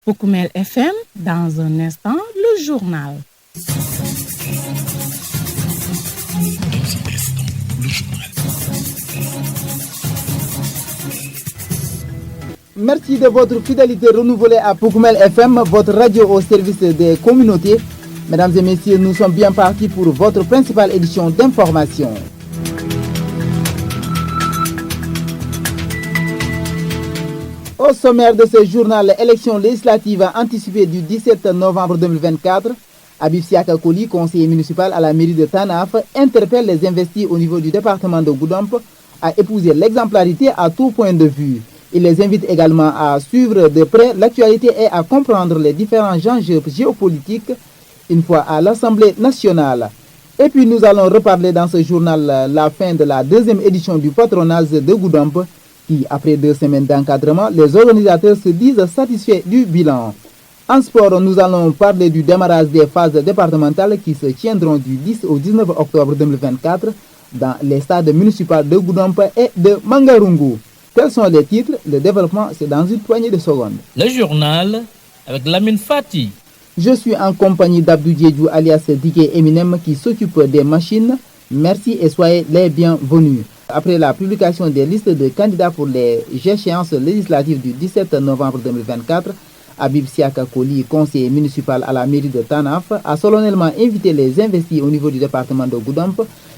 Poukoumel FM, dans un instant, le journal. Merci de votre fidélité renouvelée à Poukoumel FM, votre radio au service des communautés. Mesdames et messieurs, nous sommes bien partis pour votre principale édition d'information. Au sommaire de ce journal, élection législative anticipée du 17 novembre 2024, Habib Siaka Koli, conseiller municipal à la mairie de Tanaf, interpelle les investis au niveau du département de Goudomp à épouser l'exemplarité à tout point de vue. Il les invite également à suivre de près l'actualité et à comprendre les différents enjeux géopolitiques une fois à l'Assemblée nationale. Et puis nous allons reparler dans ce journal la fin de la deuxième édition du patronage de Goudomp qui, après 2 semaines d'encadrement, les organisateurs se disent satisfaits du bilan. En sport, nous allons parler du démarrage des phases départementales qui se tiendront du 10 au 19 octobre 2024 dans les stades municipaux de Goudomp et de Mangarungu. Quels sont les titres? Le développement, c'est dans une poignée de secondes. Le journal avec Lamine Fati. Je suis en compagnie d'Abdou Diédou alias Diké Eminem qui s'occupe des machines. Merci et soyez les bienvenus. Après la publication des listes de candidats pour les échéances législatives du 17 novembre 2024, Habib Siaka Koli, conseiller municipal à la mairie de Tanaf, a solennellement invité les investis au niveau du département de Goudomp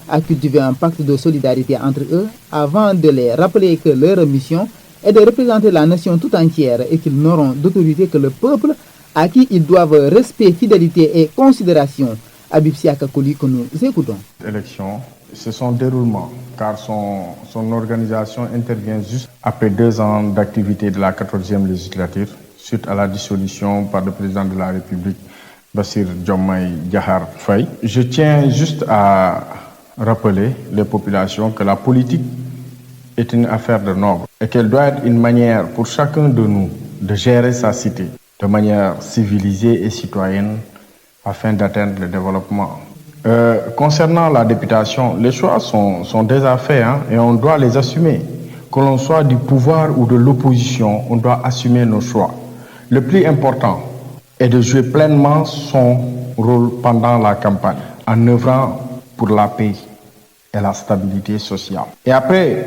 à cultiver un pacte de solidarité entre eux avant de les rappeler que leur mission est de représenter la nation tout entière et qu'ils n'auront d'autorité que le peuple à qui ils doivent respect, fidélité et considération. Habib Siaka Koli que nous écoutons. Élection, c'est son déroulement car son organisation intervient juste après 2 ans d'activité de la 14e législature suite à la dissolution par le président de la République, Bassirou Diomaye Diakhar Faye. Je tiens juste à rappeler les populations que la politique est une affaire de noble et qu'elle doit être une manière pour chacun de nous de gérer sa cité de manière civilisée et citoyenne afin d'atteindre le développement. Concernant la députation, les choix sont déjà faits et on doit les assumer. Que l'on soit du pouvoir ou de l'opposition, on doit assumer nos choix. Le plus important est de jouer pleinement son rôle pendant la campagne, en œuvrant pour la paix et la stabilité sociale. Et après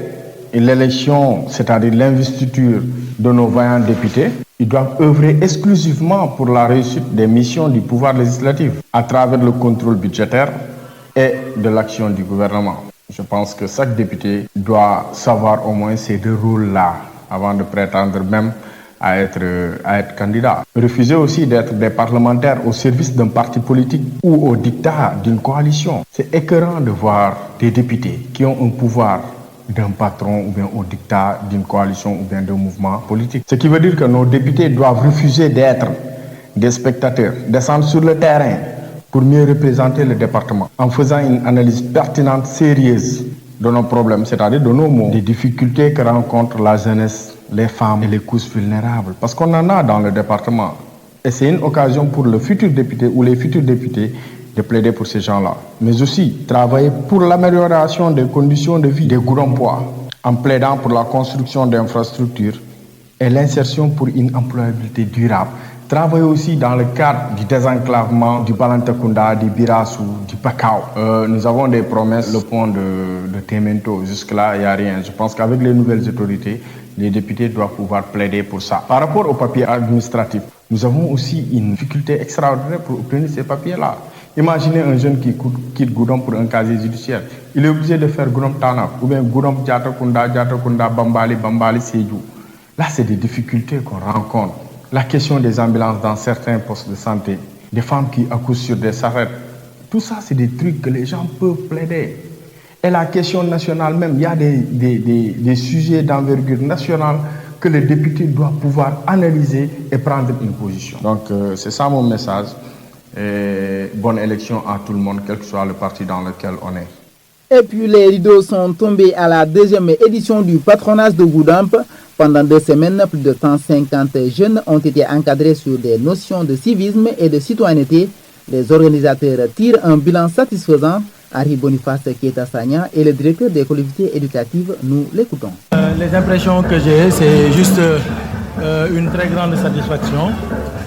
l'élection, c'est-à-dire l'investiture de nos vaillants députés, ils doivent œuvrer exclusivement pour la réussite des missions du pouvoir législatif à travers le contrôle budgétaire et de l'action du gouvernement. Je pense que chaque député doit savoir au moins ces 2 rôles-là avant de prétendre même à être candidat. Refuser aussi d'être des parlementaires au service d'un parti politique ou au dictat d'une coalition. C'est écœurant de voir des députés qui ont un pouvoir d'un patron ou bien au dictat d'une coalition ou bien d'un mouvement politique. Ce qui veut dire que nos députés doivent refuser d'être des spectateurs, descendre sur le terrain pour mieux représenter le département en faisant une analyse pertinente, sérieuse de nos problèmes, c'est-à-dire de nos maux, des difficultés que rencontre la jeunesse, les femmes et les couches vulnérables. Parce qu'on en a dans le département. Et c'est une occasion pour le futur député ou les futurs députés de plaider pour ces gens-là. Mais aussi travailler pour l'amélioration des conditions de vie des Goudompois en plaidant pour la construction d'infrastructures et l'insertion pour une employabilité durable. Travailler aussi dans le cadre du désenclavement du Balantakunda, du Birassou, du Bakao. Nous avons des promesses, le pont de Temento, jusque-là, il n'y a rien. Je pense qu'avec les nouvelles autorités, les députés doivent pouvoir plaider pour ça. Par rapport aux papiers administratifs, nous avons aussi une difficulté extraordinaire pour obtenir ces papiers-là. Imaginez un jeune qui quitte Goudomp pour un casier judiciaire. Il est obligé de faire Goudomp Tanaf ou bien Goudomp Diatakunda, Bambali, Sédhiou. Là, c'est des difficultés qu'on rencontre. La question des ambulances dans certains postes de santé, des femmes qui accouchent sur des charrettes, tout ça, c'est des trucs que les gens peuvent plaider. Et la question nationale même, il y a des sujets d'envergure nationale que les députés doivent pouvoir analyser et prendre une position. Donc, c'est ça mon message. Et bonne élection à tout le monde, quel que soit le parti dans lequel on est. Et puis les rideaux sont tombés à la 2e édition du patronage de Goudomp. Pendant 2 semaines, plus de 150 jeunes ont été encadrés sur des notions de civisme et de citoyenneté. Les organisateurs tirent un bilan satisfaisant. Henri Boniface Kieta Sagna et le directeur des collectivités éducatives, nous l'écoutons. Les impressions que j'ai, c'est juste une très grande satisfaction,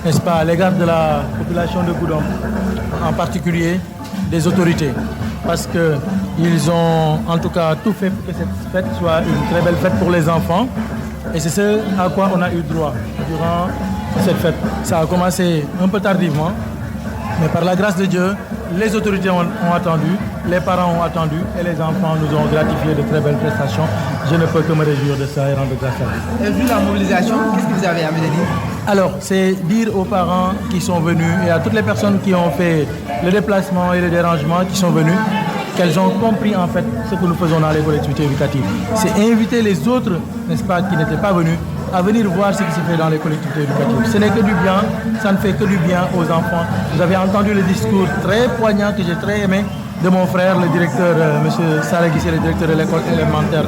n'est-ce pas, à l'égard de la population de Goudomp, en particulier des autorités, parce qu'ils ont en tout cas tout fait pour que cette fête soit une très belle fête pour les enfants. Et c'est ce à quoi on a eu droit durant cette fête. Ça a commencé un peu tardivement, mais par la grâce de Dieu, les autorités ont attendu, les parents ont attendu et les enfants nous ont gratifié de très belles prestations. Je ne peux que me réjouir de ça et rendre grâce à Dieu. Et vu la mobilisation, qu'est-ce que vous avez à me dire? Alors, c'est dire aux parents qui sont venus et à toutes les personnes qui ont fait le déplacement et le dérangement qui sont venus, qu'elles ont compris en fait ce que nous faisons dans les collectivités éducatives. C'est inviter les autres, n'est-ce pas, qui n'étaient pas venus, à venir voir ce qui se fait dans les collectivités éducatives. Ce n'est que du bien, ça ne fait que du bien aux enfants. Vous avez entendu le discours très poignant que j'ai très aimé de mon frère, le directeur, M. Saleh Guissé, le directeur de l'école élémentaire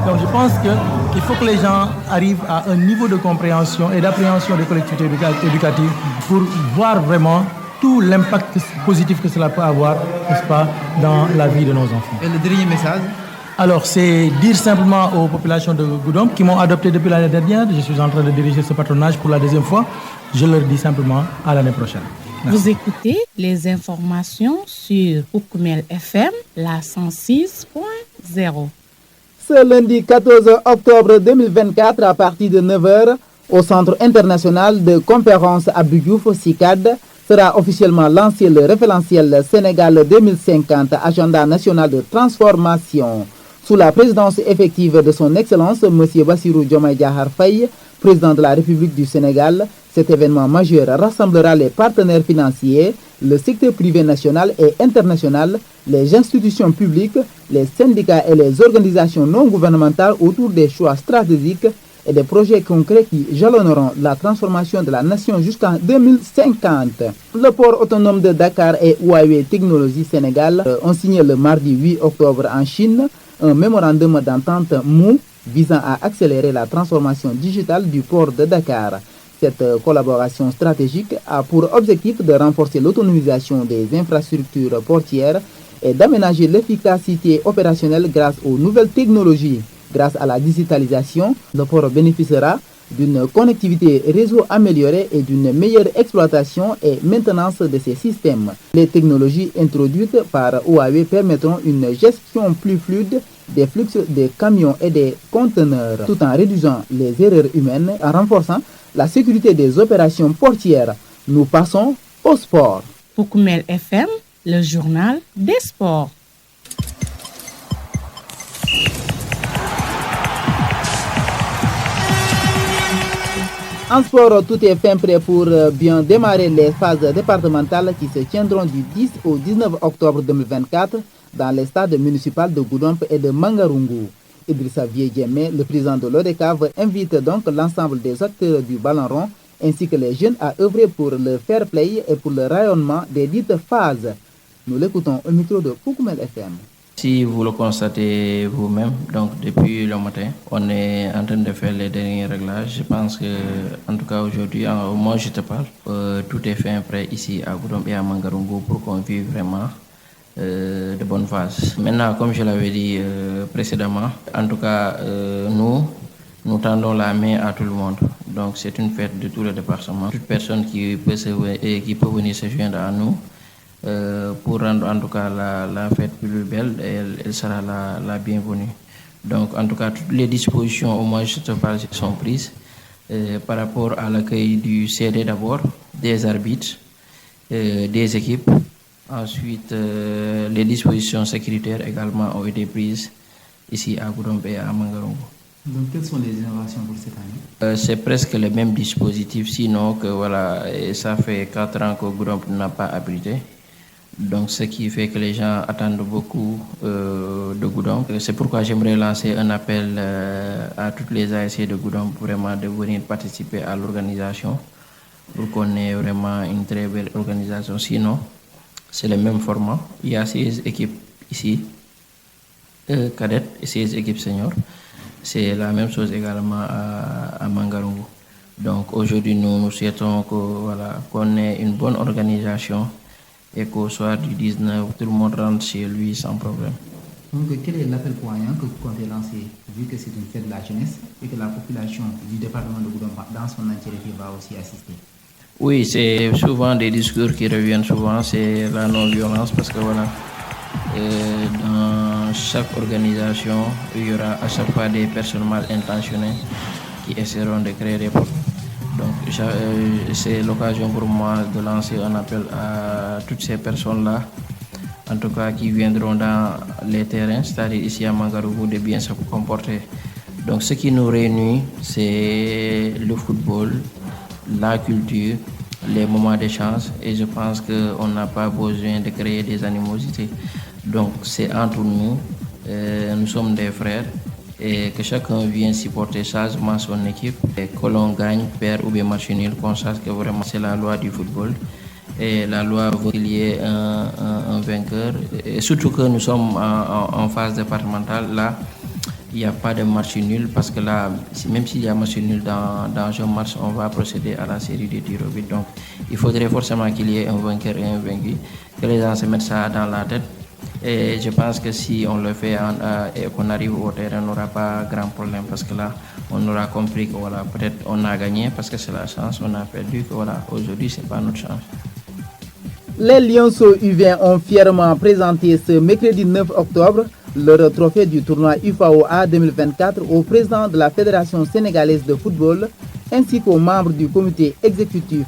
1. Donc je pense qu'il faut que les gens arrivent à un niveau de compréhension et d'appréhension des collectivités éducatives pour voir vraiment tout l'impact positif que cela peut avoir, n'est-ce pas, dans la vie de nos enfants. Et le dernier message? Alors, c'est dire simplement aux populations de Goudomp qui m'ont adopté depuis l'année dernière, je suis en train de diriger ce patronage pour la deuxième fois, je leur dis simplement à l'année prochaine. Merci. Vous écoutez les informations sur Poukoumel FM, la 106.0. Ce lundi 14 octobre 2024, à partir de 9h, au Centre international de conférence Abdou Diouf, CICAD, sera officiellement lancé le référentiel Sénégal 2050, agenda national de transformation. Sous la présidence effective de son Excellence, M. Bassirou Diomaye Diakhar Faye, président de la République du Sénégal, cet événement majeur rassemblera les partenaires financiers, le secteur privé national et international, les institutions publiques, les syndicats et les organisations non gouvernementales autour des choix stratégiques et des projets concrets qui jalonneront la transformation de la nation jusqu'en 2050. Le port autonome de Dakar et Huawei Technologies Sénégal ont signé le mardi 8 octobre en Chine un mémorandum d'entente MOU visant à accélérer la transformation digitale du port de Dakar. Cette collaboration stratégique a pour objectif de renforcer l'autonomisation des infrastructures portières et d'aménager l'efficacité opérationnelle grâce aux nouvelles technologies. Grâce à la digitalisation, le port bénéficiera d'une connectivité réseau améliorée et d'une meilleure exploitation et maintenance de ses systèmes. Les technologies introduites par Huawei permettront une gestion plus fluide des flux des camions et des conteneurs, tout en réduisant les erreurs humaines, en renforçant la sécurité des opérations portières. Nous passons au sport. Poukoumel FM, le journal des sports. En sport, tout est fin prêt pour bien démarrer les phases départementales qui se tiendront du 10 au 19 octobre 2024 dans les stades municipaux de Goudomp et de Mangarungu. Idrissa Vieux-Diémé, le président de l'ODCAV, invite donc l'ensemble des acteurs du ballon rond ainsi que les jeunes à œuvrer pour le fair play et pour le rayonnement des dites phases. Nous l'écoutons au micro de Poukoumel FM. Si vous le constatez vous-même, donc depuis le matin, on est en train de faire les derniers réglages. Je pense que, en tout cas aujourd'hui, au moment où je te parle, tout est fait prêt ici à Goudomp et à Mangarungu pour qu'on vive vraiment de bonnes phases. Maintenant, comme je l'avais dit précédemment, en tout cas, nous tendons la main à tout le monde. Donc c'est une fête de tout le département. Toute personne qui peut venir se joindre à nous, pour rendre en tout cas la fête plus belle, elle sera la bienvenue. Donc en tout cas, toutes les dispositions au moins je te parle sont prises par rapport à l'accueil du CD d'abord, des arbitres, des équipes. Ensuite, les dispositions sécuritaires également ont été prises ici à Goudomp et à Mangarungu. Donc quelles sont les innovations pour cette année? C'est presque le même dispositif, sinon que voilà, ça fait 4 ans que Goudomp n'a pas abrité. Donc, ce qui fait que les gens attendent beaucoup de Goudomp. C'est pourquoi j'aimerais lancer un appel à toutes les ASC de Goudomp vraiment de venir participer à l'organisation pour qu'on ait vraiment une très belle organisation. Sinon, c'est le même format. Il y a 16 équipes ici, cadettes et 16 équipes seniors. C'est la même chose également à Mangarungu. Donc, aujourd'hui, nous souhaitons qu'on ait une bonne organisation et qu'au soir du 19, tout le monde rentre chez lui sans problème. Donc, quel est l'appel poignant que vous comptez lancer, vu que c'est une fête de la jeunesse et que la population du département de Goudomp dans son entièreté va aussi assister? Oui, c'est souvent des discours qui reviennent souvent, c'est la non-violence parce que voilà, dans chaque organisation, il y aura à chaque fois des personnes mal intentionnées qui essaieront de créer des problèmes. Donc c'est l'occasion pour moi de lancer un appel à toutes ces personnes-là, en tout cas qui viendront dans les terrains, c'est-à-dire ici à Mangarougou, de bien se comporter. Donc ce qui nous réunit, c'est le football, la culture, les moments d'échange, et je pense qu'on n'a pas besoin de créer des animosités. Donc c'est entre nous, nous sommes des frères, et que chacun vient supporter sagement son équipe, et que l'on gagne, perd ou bien match nul, qu'on sache que vraiment c'est la loi du football. Et la loi veut qu'il y ait un vainqueur, et surtout que nous sommes en phase départementale. Là, il n'y a pas de match nul parce que là, même s'il y a match nul dans un match, on va procéder à la série de tirs au but. Donc, il faudrait forcément qu'il y ait un vainqueur et un vaincu, que les gens se mettent ça dans la tête. Et je pense que si on le fait et qu'on arrive au terrain, on n'aura pas grand problème parce que là, on aura compris que voilà, peut-être on a gagné parce que c'est la chance, on a perdu, que voilà, aujourd'hui, ce n'est pas notre chance. Les Lionceaux U20 ont fièrement présenté ce mercredi 9 octobre leur trophée du tournoi UFAOA 2024 au président de la Fédération sénégalaise de football ainsi qu'aux membres du comité exécutif.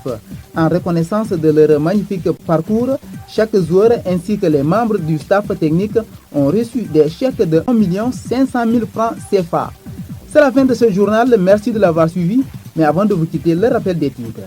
En reconnaissance de leur magnifique parcours, chaque joueur ainsi que les membres du staff technique ont reçu des chèques de 1 500 000 francs CFA. C'est la fin de ce journal, merci de l'avoir suivi, mais avant de vous quitter, le rappel des titres.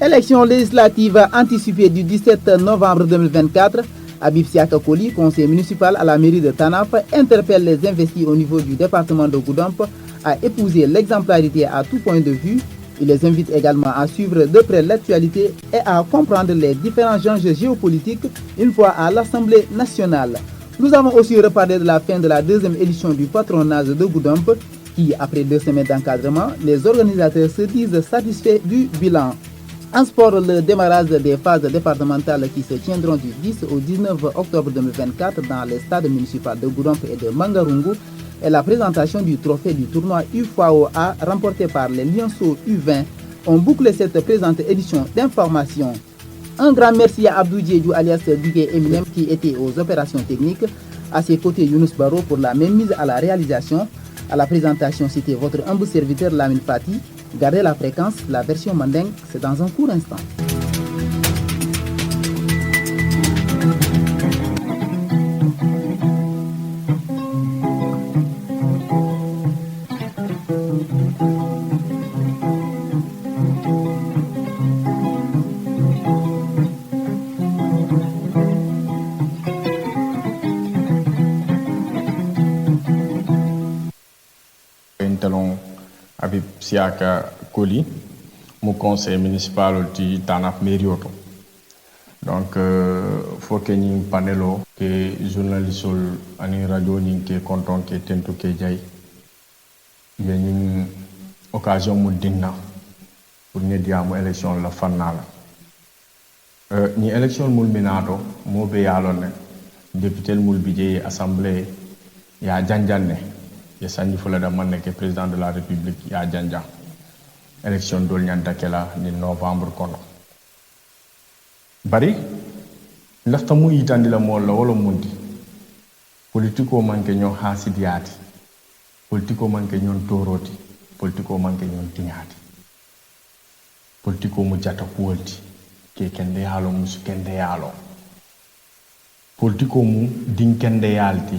Élection législative anticipée du 17 novembre 2024, Habib Siaka Koli, conseiller municipal à la mairie de Tanaf, interpelle les investis au niveau du département de Goudomp à épouser l'exemplarité à tout point de vue. Il les invite également à suivre de près l'actualité et à comprendre les différents enjeux géopolitiques une fois à l'Assemblée nationale. Nous avons aussi reparlé de la fin de la deuxième édition du patronage de Goudomp qui, après 2 semaines d'encadrement, les organisateurs se disent satisfaits du bilan. En sport, le démarrage des phases départementales qui se tiendront du 10 au 19 octobre 2024 dans les stades municipaux de Goudomp et de Mangarungu et la présentation du trophée du tournoi UFAOA remporté par les Lionceaux U20 ont bouclé cette présente édition d'information. Un grand merci à Abdou Diédou alias Duguay Eminem qui était aux opérations techniques. À ses côtés, Younous Baro pour la même mise à la réalisation. À la présentation, c'était votre humble serviteur Lamine Fati. Gardez la fréquence, la version mandingue, c'est dans un court instant. Habib Siaka Koli, mon conseiller municipal de Tanaf Mérioto. Donc, faut que nous panelo que journaliste ani radio ni que content que tento que jay. Mais une occasion mu dinna pour ne diamu élection la fanala. Ni élection mul minato mo be yalone député mul bidje assemblée ya janjanne. Et Sani Foulada Mané, qui est président de la République, il y a Djandja. Élection d'Olnyan Dakela, en novembre. Bari, l'aftamu yitandi la molla wala mundi. Politico manque nyon hasidiati. Politico manque nyon toroti. Politico manque nyon tignati. Politico mu jata kuwalti. Ke kende yalo musu kende yalo. Politico mu din kende yalti.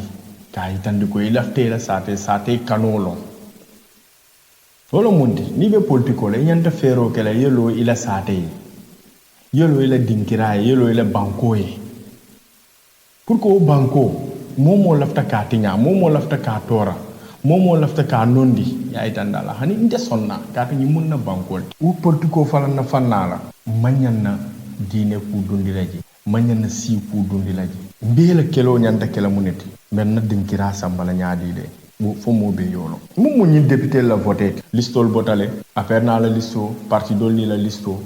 Itandi ko ilafte la sate kanolo solo mundi ni be politiko le nyanta fero kala yelo ila sate yelo ila dinkira yelo ila banko e pourquoi banko momo lafta ka tinya momo lafta ka tora momo lafta ka nondi ya itandala hani inte sonna ka ni munna banko u politiko fala na fanala manyanna dine ku dundilaji manyanna si ku dundilaji mbela kelo nyanta kala muneti men na dinkira sambala nyaadi de fo mo be yolo mum ni député la voté listol botale affaire na la listo parti dol ni la listo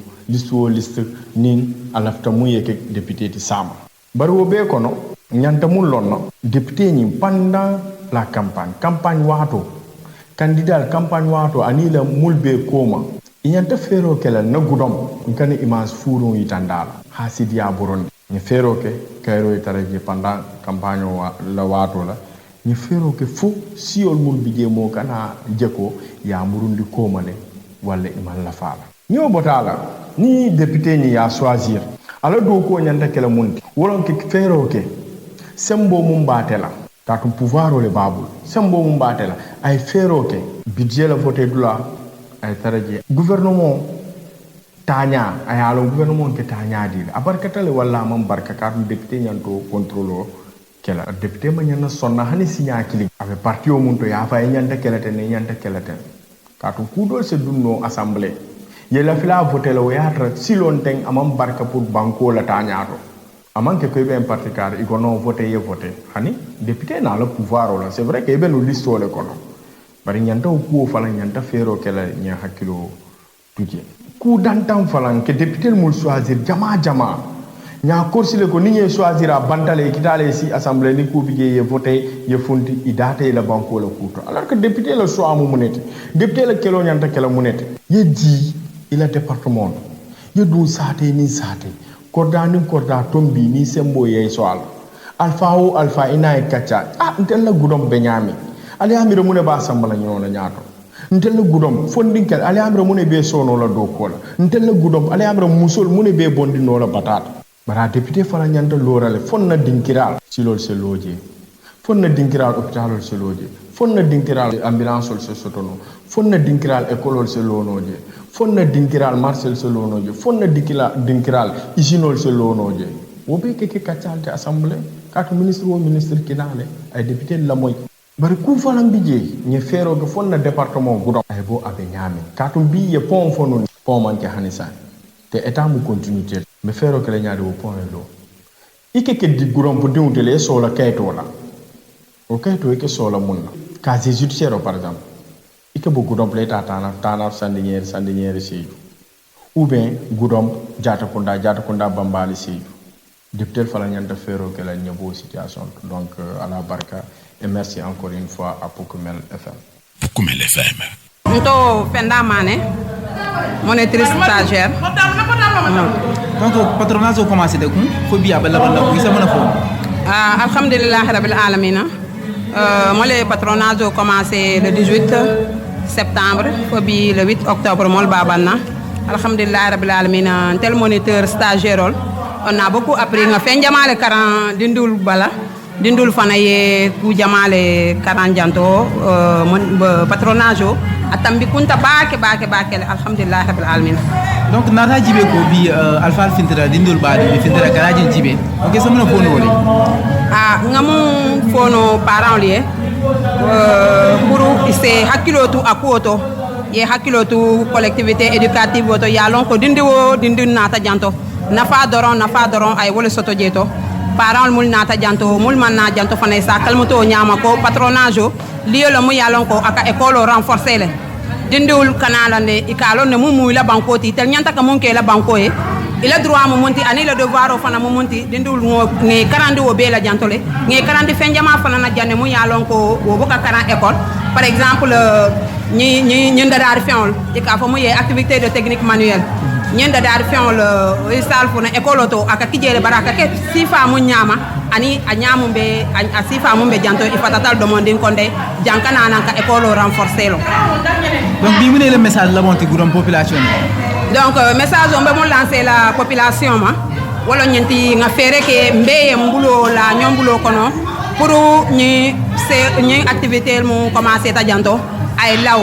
liste nin alafta mu yeke député ti sama bari wo be kono nyanta mun lonno député ni pendant la campagne wato candidat campagne wato ani la mulbe koma nyanta fero kala na gudom ngani image furo yitandala hasidiya burundi ni fero ke kayro itaraje pendant campagne la wato la ni fero ke fu siol mulbi je mo kana jeko ya murundi koma le wala iman la fala ni obotala ni député ni ya choisir ala do ko nyanta kala mundi wolon ke fero ke sembo mum batela katum pouvoir le babul sembo mum batela ay fero ke budget la voté dula ay taraje gouvernement tanya ay alo gouvernement ke tanya di abarkatale wala mam barka katum député nyanto contrôle kela député ma nyana sonna hani signa kili ave parti o munto ya fa nyanta kelate ne nyanta kelate katum kudol se dunno assemblée yela fila voté la yatra silon teng amam barka pour banko la tanyato amanke ko be en particulier iko non voté hani député na le pouvoir là c'est vrai que be no listo le kono bari nyanta ko fala nyanta fero kala nya hakilo tuje ku dantam fala ke député mul choisir jama nya korsi le ko ni nye choisir a bantale kitale si assemblée ni ko bigé ye voté ye fondi idate la banko la kuto alors que député le choix mu munete député le kelo nyanta kala munete ye di il a département ye du sate ni sate korda tombi ni sembo ye soal alfa ina e kacha ntella gudom benyami ali amira mune ba sambala nyona nyaato ntella gudom fondinkel ali amira mune be sono la do kola ntella gudom ali amira musol mune be bondi no la batata bara député fala nyanda lorale fonna dinkiral silol se loje fonna dinkiral hôpital se loje fonna dinkiral ambulance se sotono fonna dinkiral école se lonoje fonna dinkiral marcel se lonoje fonna dinkiral isinol se lonoje wobe keke kacalde assemblée kato ministre kinale ay député la moy bari ku falam bije ni fero go fonna département gudom ay bo abe nyami kato bi ye pont fono pont manke hanisa te état mu continuité me fero ke la nyaade wo pont lo ikeke di gudom bu diwtele so la kayto la o kayto ke so la munna casier judiciaire par exemple ike bo gudom pleta tana sandiniere seju ou bien gudom jata kunda bambali seju député fala nyanta fero que la nyabo situation donc à la barka et merci encore une fois à Poukoumel FM. Poukoumel FM. Nto Penda Mané, monitrice stagiaire. Donc patronat a commencé de quoi? Faut bien bella oui ça mon fo. Alhamdulillah rabbil alamin. Moi le patronat a commencé le 18 septembre, faut bien le 8 octobre mol babana. Alhamdulillah rabbil alamin, tel moniteur stagiaire. On a beaucoup appris. On a fait un karan dindul bala, dindul fanaye ku jamale karan janto patronage atambi kunta baake alhamdulillah rabbil alamin. Donc nata jibe ko bi alfal fintira dindul baade bi fintira karaji jibe. OK ça me fono wole. Ngamu fono parents lié pour c'est hakilotu akuoto ye hakilotu collectivité éducative oto yalon ko dindi nata janto. nafa doron ay wala soto jeto parents mul nata janto mul man na janto fanay sa kalmuto nyama ko patronage liyo la mu yalon ko aka école renforcer le dindul kanala ne ikalo ne mu la banko ti tel nyanta ka mon ke la banko e il a droit mu monti ani le devoir fana mu monti dindul ne 40 o be la janto le ne 40 fenjama fana na janne mu yalon ko wo boka 40 école par exemple ñi ndadar fiol ika fa mu ye activité de technique manuelle ñenda dar fion le sal fo na école to aka kijele baraka ke sifa mu nyama ani a nyamumbe a sifa mumbe janto e fatatal demanding konde jankana nan ka école renforcer lo donc bi mu ne le message la monti gudom population donc message on be mo lancer la population ma wala ñenti nga fere ke mbeye mbulo la ñombulo kono pour ñi activité mu commencer ta janto ay law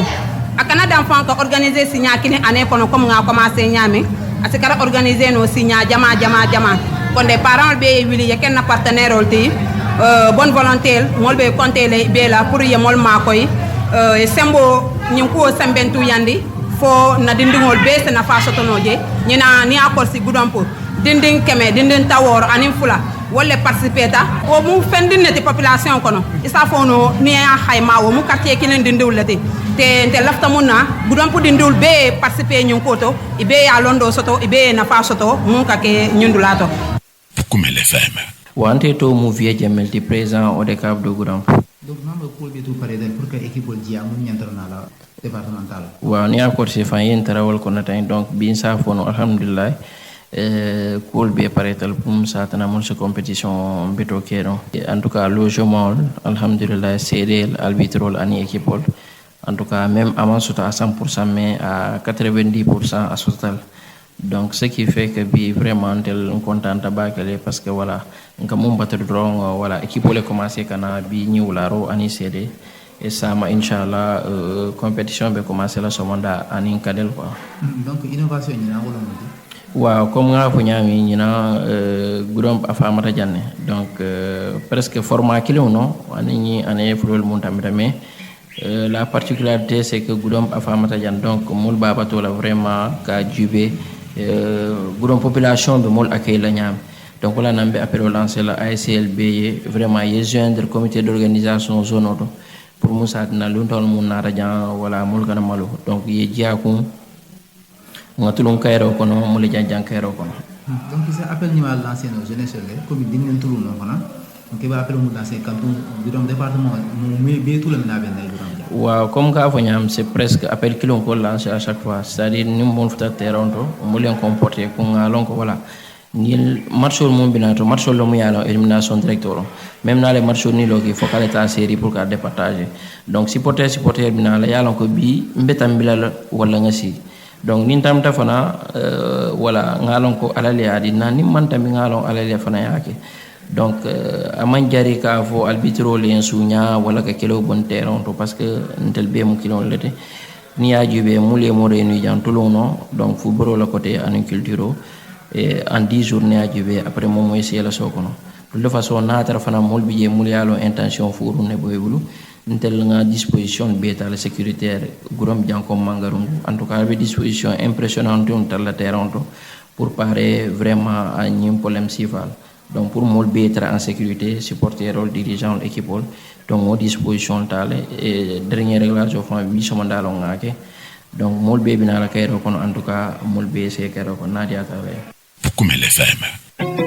akana d'enfant ko organiser signa kini année kono comme nga commencé ñami asikara organiser no signa jama kon des parents be wili yeken na partenaire olti bonne volonté molbe compter les be la pour yemol makoy sembo nyinko sembentu yandi fo na dindingol be se na fa sotonoje nyina ni akor si gudompo dinding keme dinding tawor anim fula wolle participer ta o mu fendin ne population kono isa fono ni a xayma wo mu quartier kinen dindiwul lati te lafta munna budon pu dindiwul be participer ñun koto ibe ya londo soto ibe na fa soto mun ka ke ñundulato Koumel FM wante to mu vie jemelti président o de cap de Goudomp donc non le pôle tout paré pour que équipe dia mun ñantarna la départemental wa ni encore c'est fan yen tarawol ko natay donc bin sa fono alhamdulillah cool be paretal pum satana mon compétition beto kero en tout cas logement alhamdulillah cdl arbitrol ani équipe en tout cas même avant sota à 100% mais à 90% à total donc ce qui fait que bi vraiment tel content tabakale parce que voilà ngam mum battre drong voilà équipe le commencer kana bi ñiwlaro ani cd et ça ma inchallah compétition be commencer la somonda ani kadel quoi donc innovation ni na wala waaw comme nga ko ñami ñina Goudomp afamata janne donc presque format kilo no ani ane fulol mun tamita mais la particularité c'est que Goudomp afamata janne donc mul baba to la vraiment ka jubé Goudomp population be mol accueil la ñam donc wala nambe appel lancer la ASLB vraiment y joindre comité d'organisation zone auto pour musa na luntol mun na rajan wala mul kana malu donc ye jiakum ngatulun kayro kono muli janjan kayro kono donc c'est appel ni mal lancer nos jeunesse comme dinglen tulu no kono donc ba appel mu lancer canton Goudomp département mu be tout le na ben nay Goudomp waaw comme ka fo ñam c'est presque appel kilon ko lancer à chaque fois c'est-à-dire ni mon fata terrain mu len comporter ko ngalon ko voilà ni matchol mo binato matchol lo mu yalo élimination directeur même na les matchol ni lo ki faut qu'elle ta série pour ka départager donc supporter binala yalo ko bi mbetam bilal wala ngasi donc nin tamta fana wala ngalon ko alale adi nani man tammi ngalon alale fana yake donc aman jari ka fo arbitro len sunya wala ka kelo bon terrain to parce que ntel be mu kilo lete ni ajube mule mo renu jan tuluno donc football la côté en culture et en 10 journées ajube après mo moy sela sokono de façon natra fana mol biye mul yalo intention furu ne boybulu ntel nga disposition beta la sécuritaire Goudomp janko mangarum en tout cas be disposition impressionnante on tar la terrain pour parer vraiment à un problème civil donc pour mol betra en sécurité supporter rôle dirigeant l'équipe donc mo disposition tale et dernier réglage au fond bi somandalo ngake donc mol be bina la kayro kono en tout cas mol be se kayro kono nadia tawe Koumel FM